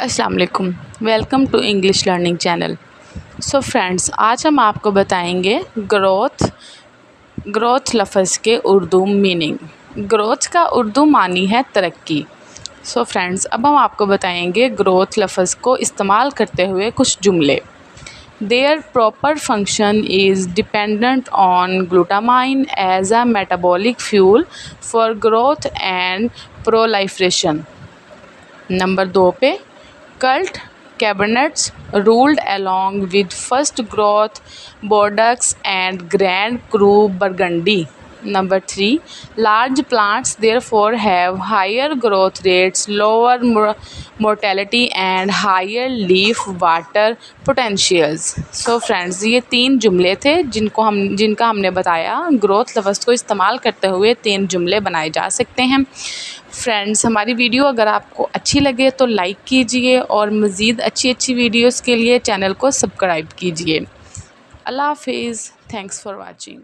अस्सलाम वालेकुम। Welcome to English learning channel. So friends, आज हम आपको बताएंगे ग्रोथ लफ्ज़ के उर्दू मीनिंग। ग्रोथ का उर्दू मानी है तरक्की। सो फ्रेंड्स, अब हम आपको बताएंगे ग्रोथ लफ्ज़ को इस्तेमाल करते हुए कुछ जुमले। Their proper function is dependent on glutamine as a metabolic fuel for growth and proliferation। Number 2 पे cult cabinets ruled along with first growth Bordeaux and Grand Cru Burgundy। Number 3, large plants therefore have higher growth rates, lower mortality and higher leaf water potentials। So friends, ये 3 जुमले थे जिनका हमने बताया। Growth लफ्ज़ को इस्तेमाल करते हुए 3 जुमले बनाए जा सकते हैं। फ्रेंड्स, हमारी वीडियो अगर आपको अच्छी लगे तो लाइक कीजिए और मज़ीद अच्छी वीडियोस के लिए चैनल को सब्सक्राइब कीजिए। अल्लाह हाफिज़। Thanks for watching.